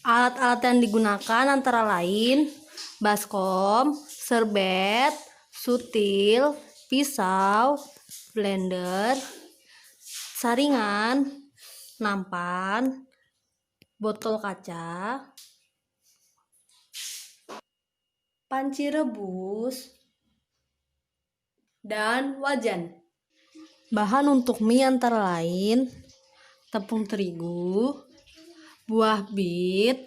Alat-alat yang digunakan antara lain baskom, serbet, sutil, pisau, blender, saringan, nampan, botol kaca, panci rebus, dan wajan. Bahan untuk mie antara lain tepung terigu, buah bit,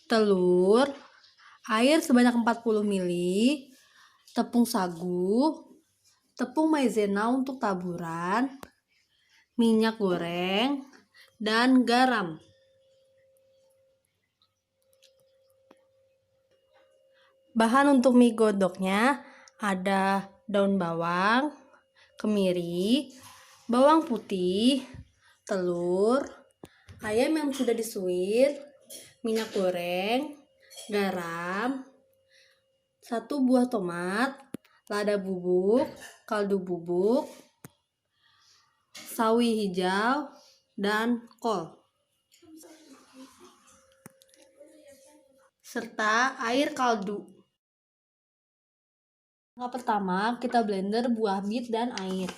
telur, air sebanyak 40 ml, tepung sagu, tepung maizena untuk taburan, minyak goreng, dan garam. Bahan untuk mie godoknya ada daun bawang, kemiri, bawang putih, telur, ayam yang sudah disuir, minyak goreng, garam, 1 buah tomat, lada bubuk, kaldu bubuk, sawi hijau, dan kol, serta air kaldu. Langkah pertama, kita blender buah bit dan air.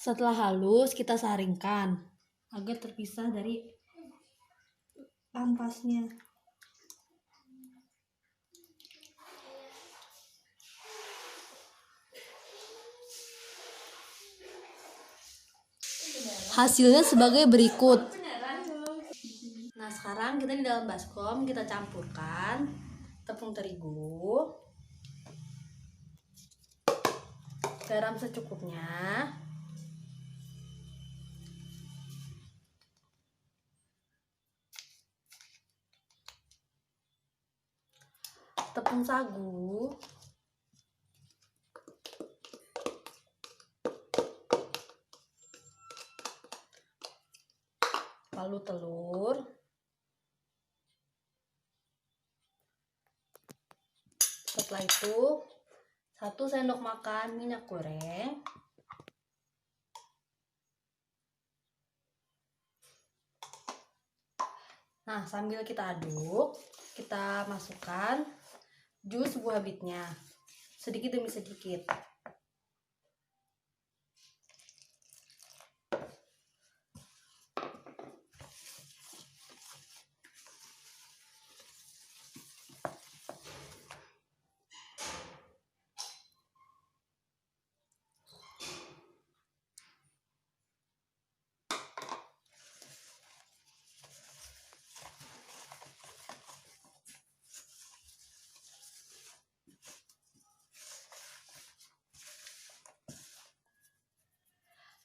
Setelah halus, kita saringkan agar terpisah dari ampasnya. Hasilnya sebagai berikut. Nah, sekarang kita di dalam baskom kita campurkan tepung terigu, garam secukupnya, tepung sagu, lalu telur, setelah itu 1 sendok makan minyak goreng, nah sambil kita aduk, kita masukkan jus buah bitnya sedikit demi sedikit.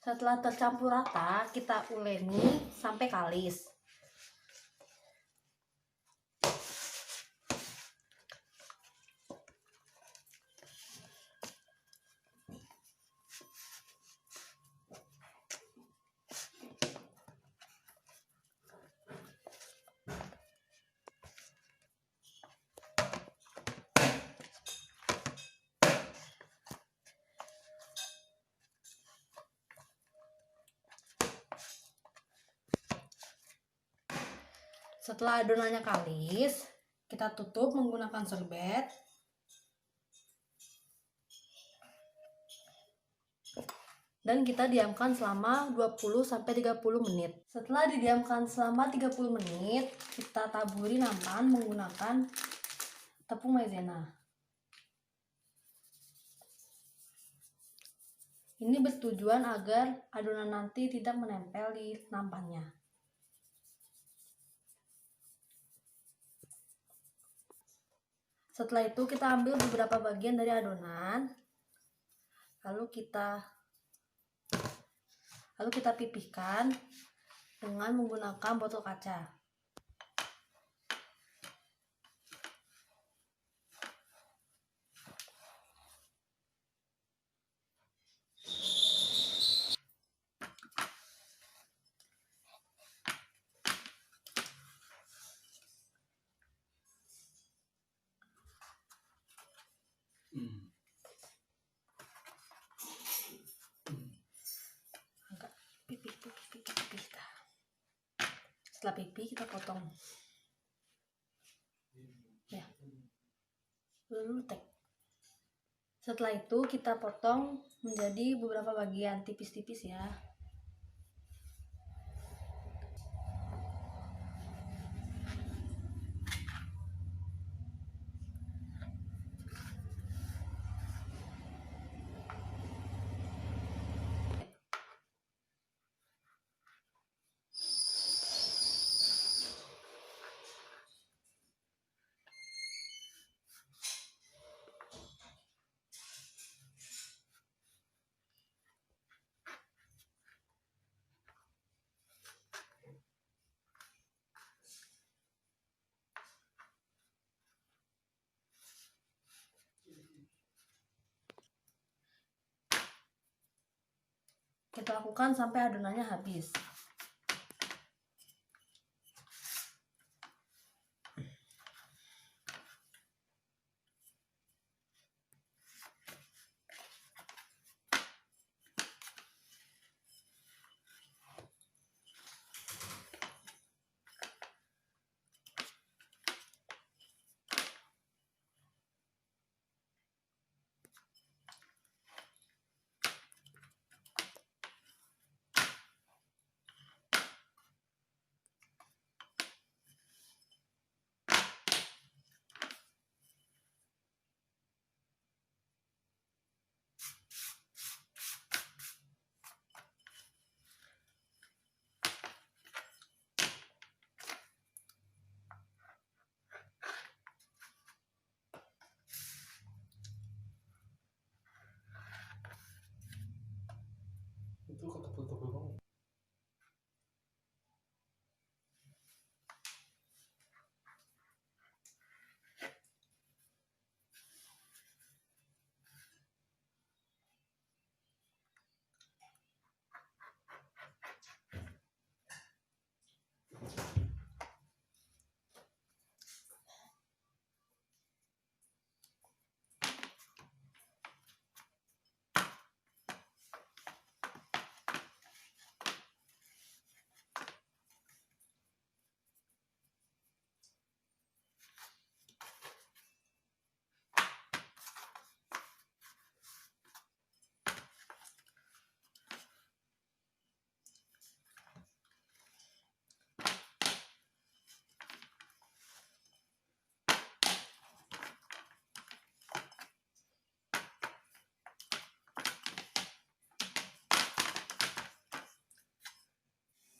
Setelah tercampur rata, kita uleni sampai kalis. Setelah adonannya kalis, kita tutup menggunakan serbet. Dan kita diamkan selama 20-30 menit. Setelah didiamkan selama 30 menit, kita taburi nampan menggunakan tepung maizena. Ini bertujuan agar adonan nanti tidak menempel di nampannya. Setelah itu kita ambil beberapa bagian dari adonan, lalu kita pipihkan dengan menggunakan botol kaca. Pipih. Setelah pipih kita potong. Ya. Lalu tek. Setelah itu kita potong menjadi beberapa bagian tipis-tipis ya. Kita lakukan sampai adonannya habis. Itu kata tebel banget.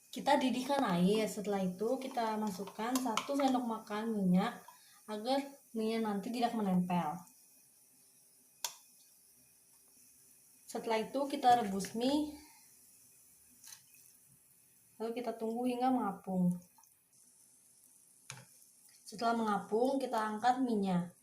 Kita didihkan air. Setelah itu kita masukkan 1 sendok makan minyak agar minyak nanti tidak menempel. Setelah itu kita rebus mie, lalu kita tunggu hingga mengapung. Setelah mengapung, kita angkat mie-nya.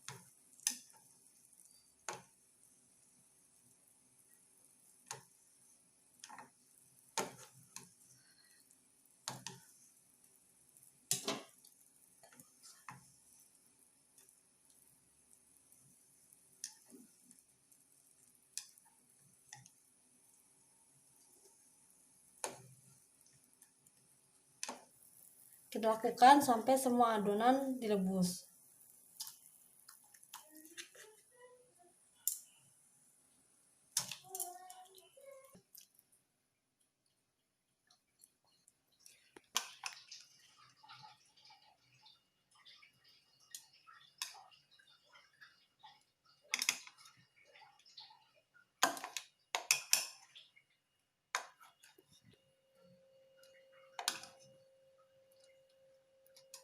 Kita lakukan sampai semua adonan direbus.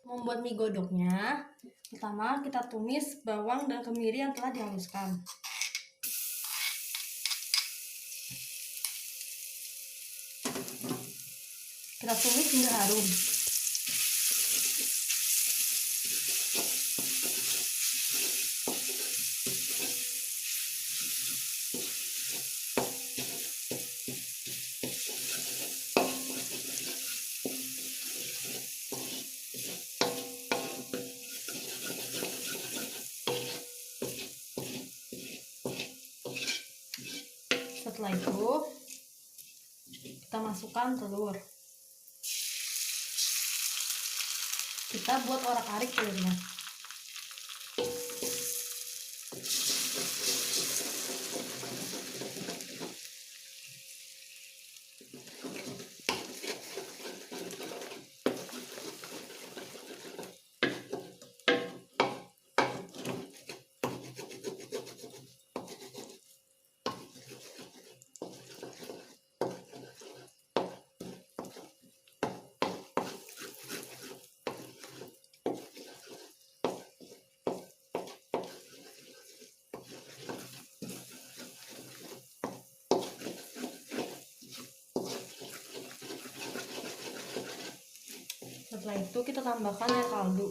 Membuat mie godoknya, Pertama, kita tumis bawang dan kemiri yang telah dihaluskan. Kita tumis hingga harum. Setelah itu, kita masukkan telur. Kita buat orak-arik telurnya. Setelah itu kita tambahkan air kaldu.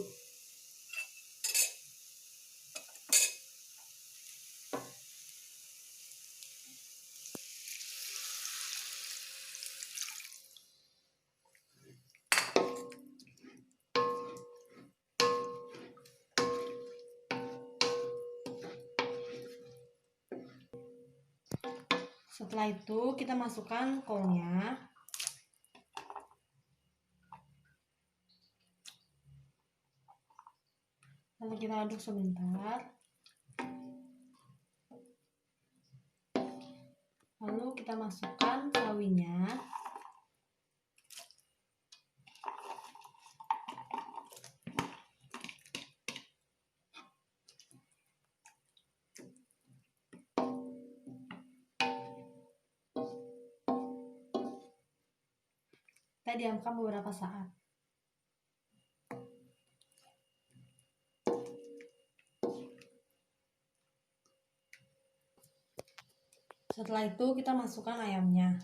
Setelah itu kita masukkan kolnya. Lalu kita aduk sebentar. Lalu kita masukkan sawinya. Kita diamkan beberapa saat. Setelah itu kita masukkan ayamnya.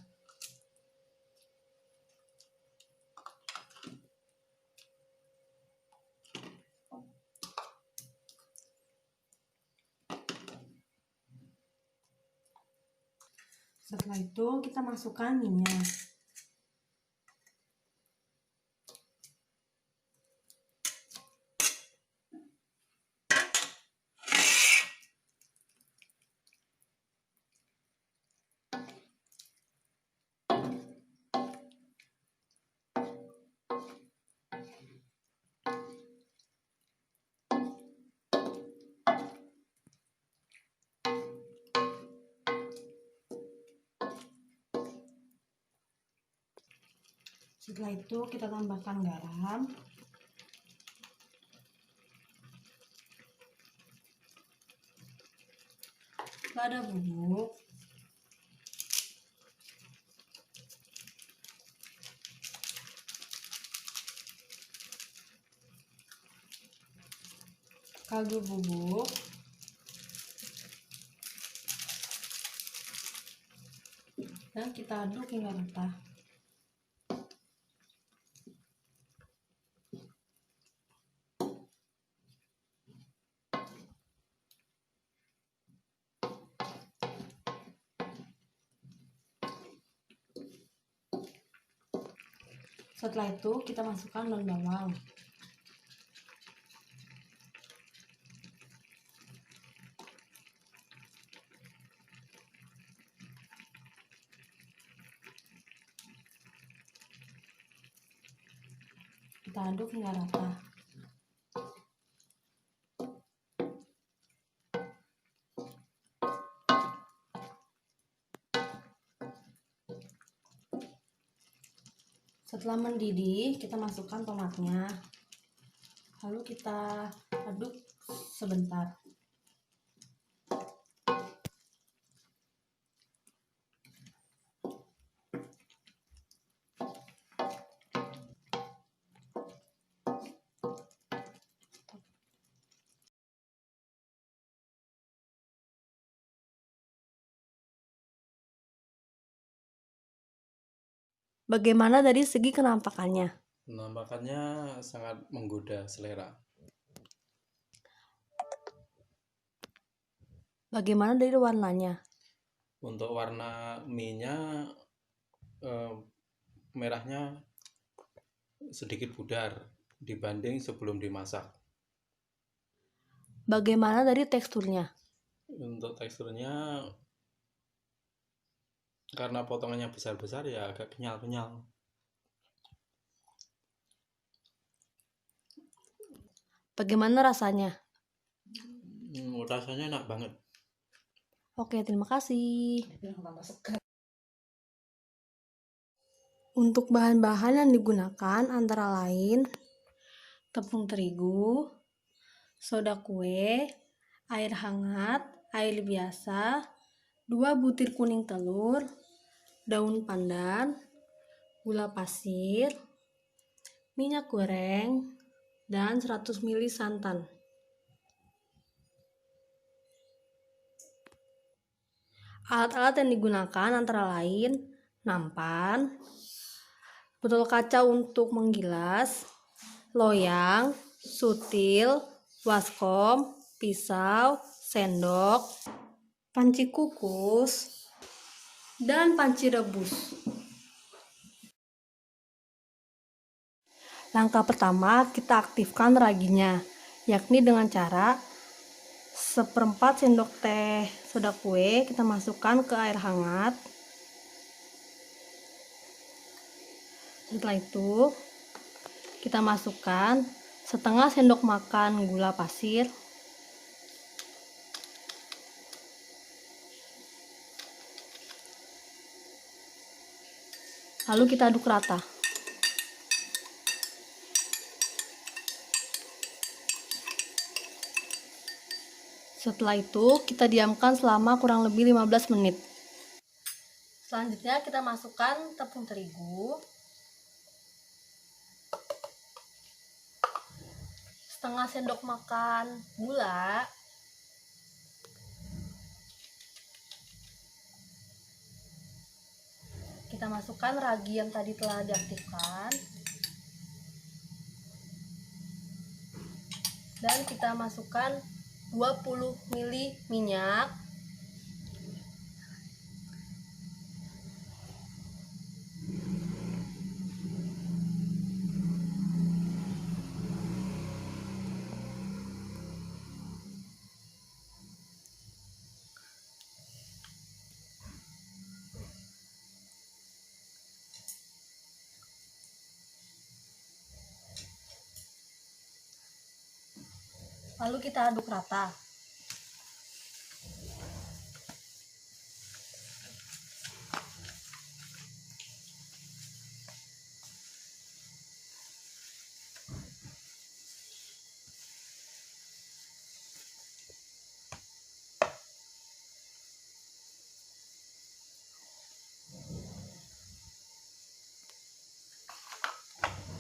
Setelah itu kita masukkan minyak. Setelah itu kita tambahkan garam, lada bubuk, kaldu bubuk, dan kita aduk hingga rata. Setelah itu kita masukkan daun bawang. Kita aduk hingga rata. Setelah mendidih, kita masukkan tomatnya. Lalu kita aduk sebentar. Bagaimana dari segi kenampakannya? Penampakannya sangat menggoda selera. Bagaimana dari warnanya? Untuk warna mie-nya merahnya sedikit pudar dibanding sebelum dimasak. Bagaimana dari teksturnya? Untuk teksturnya karena potongannya besar-besar ya agak kenyal-kenyal. Bagaimana rasanya? Rasanya enak banget. Oke, terima kasih. Untuk bahan-bahan yang digunakan antara lain tepung terigu, soda kue, air hangat, air biasa, 2 butir kuning telur, daun pandan, gula pasir, minyak goreng, dan 100 ml santan. Alat-alat yang digunakan antara lain nampan, botol kaca untuk menggilas, loyang, sutil, baskom, pisau, sendok, panci kukus, dan panci rebus. Langkah pertama, kita aktifkan raginya, yakni dengan cara 1/4 sendok teh soda kue kita masukkan ke air hangat. Setelah itu, kita masukkan setengah sendok makan gula pasir, lalu kita aduk rata. Setelah itu, kita diamkan selama kurang lebih 15 menit. Selanjutnya, kita masukkan tepung terigu, setengah sendok makan gula, kita masukkan ragi yang tadi telah diaktifkan, dan kita masukkan 20 ml minyak, lalu kita aduk rata.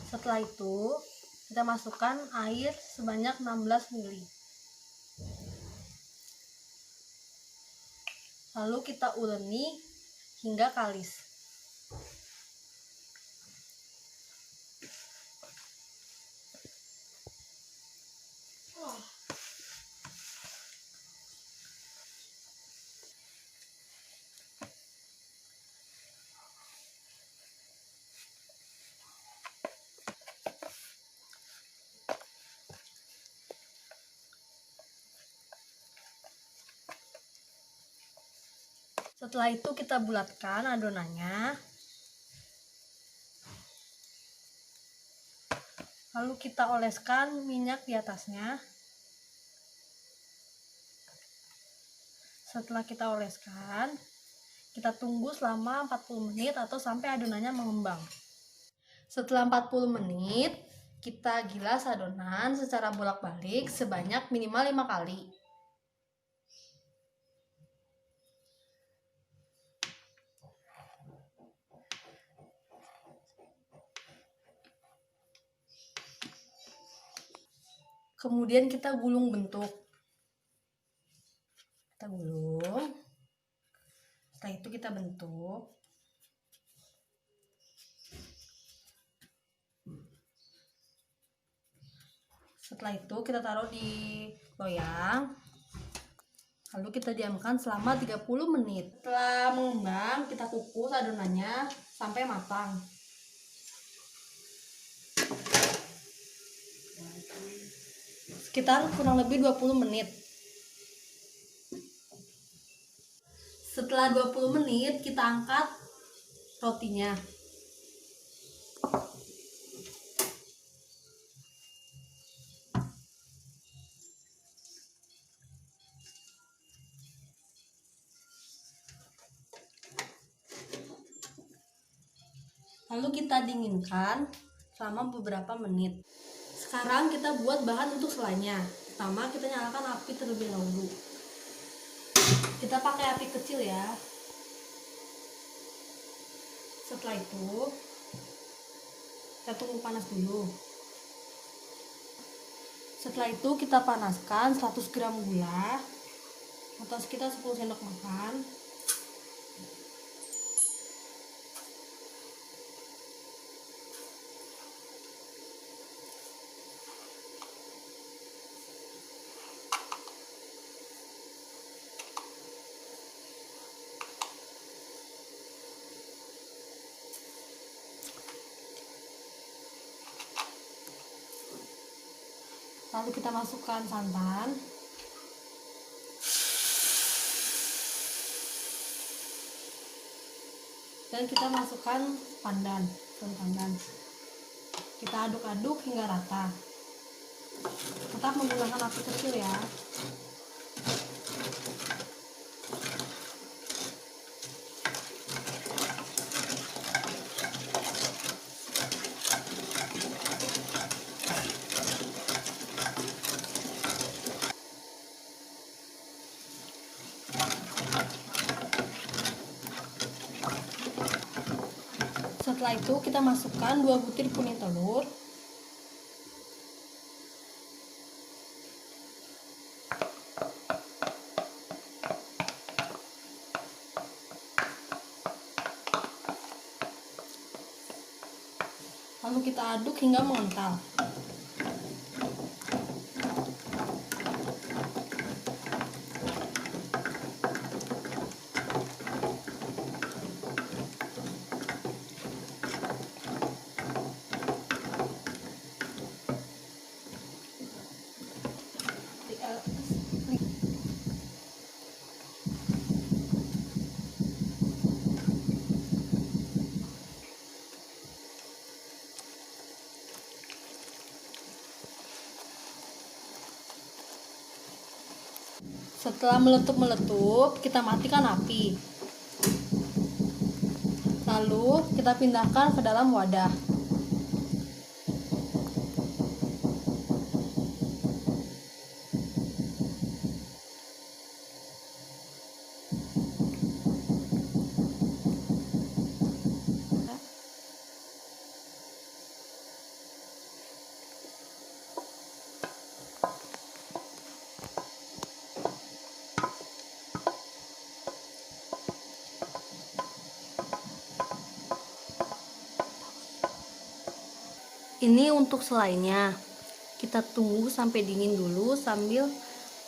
Setelah itu, kita masukkan air sebanyak 16 ml. Lalu kita uleni hingga kalis. Setelah itu kita bulatkan adonannya. Lalu kita oleskan minyak di atasnya. Setelah kita oleskan, kita tunggu selama 40 menit atau sampai adonannya mengembang. Setelah 40 menit, kita gilas adonan secara bolak-balik sebanyak minimal 5 kali. Kemudian kita gulung bentuk. Kita gulung. Setelah itu kita bentuk. Setelah itu kita taruh di loyang. Lalu kita diamkan selama 30 menit. Setelah mengembang, kita kukus adonannya sampai matang. Sekitar kurang lebih 20 menit. Setelah 20 menit, kita angkat rotinya. Lalu kita dinginkan selama beberapa menit. Sekarang kita buat bahan untuk selainya. Pertama, kita nyalakan api terlebih dahulu. Kita pakai api kecil ya. Setelah itu, kita tunggu panas dulu. Setelah itu kita panaskan 100 gram gula atau sekitar 10 sendok makan. Lalu kita masukkan santan. Dan kita masukkan pandan, daun pandan. Kita aduk-aduk hingga rata. Tetap menggunakan api kecil ya. Setelah itu kita masukkan 2 butir kuning telur. Lalu kita aduk hingga mengental. Setelah meletup-meletup, kita matikan api. Lalu kita pindahkan ke dalam wadah. Ini untuk selainya. Kita tunggu sampai dingin dulu sambil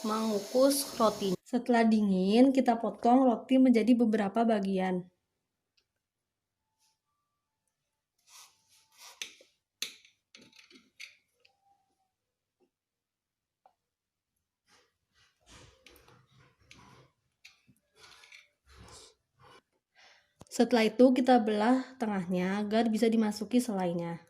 mengukus roti. Setelah dingin, kita potong roti menjadi beberapa bagian. Setelah itu kita belah tengahnya agar bisa dimasuki selainya.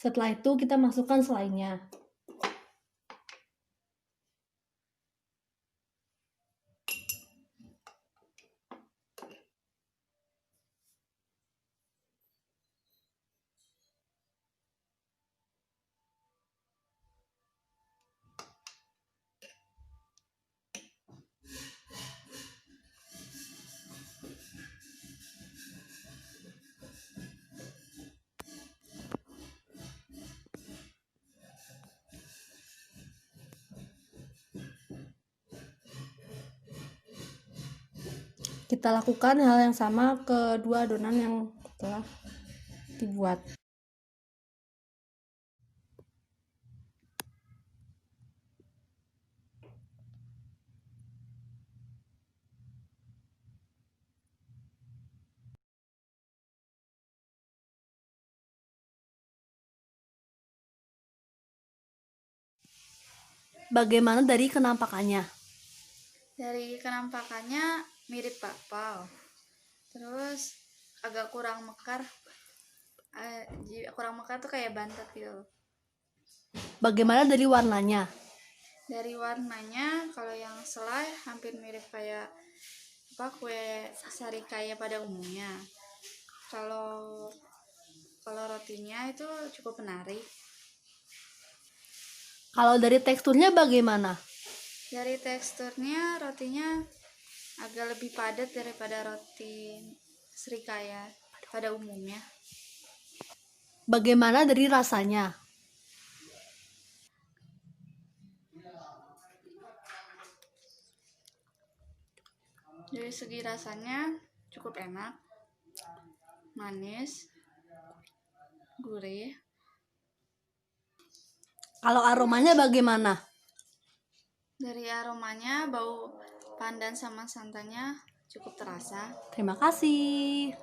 Setelah itu kita masukkan selainya. Kita lakukan hal yang sama ke dua adonan yang telah dibuat. Bagaimana dari kenampakannya? Dari kenampakannya mirip bakpao, terus agak kurang mekar. Kurang mekar tuh kayak bantet gitu. Bagaimana dari warnanya? Dari warnanya, kalau yang selai hampir mirip kayak kue sarikaya pada umumnya. Kalau rotinya itu cukup menarik. Kalau dari teksturnya bagaimana? Dari teksturnya, rotinya agak lebih padat daripada roti serikaya pada umumnya. Bagaimana dari rasanya? Dari segi rasanya cukup enak, manis, gurih. Kalau aromanya bagaimana? Dari aromanya, bau pandan sama santannya cukup terasa. Terima kasih.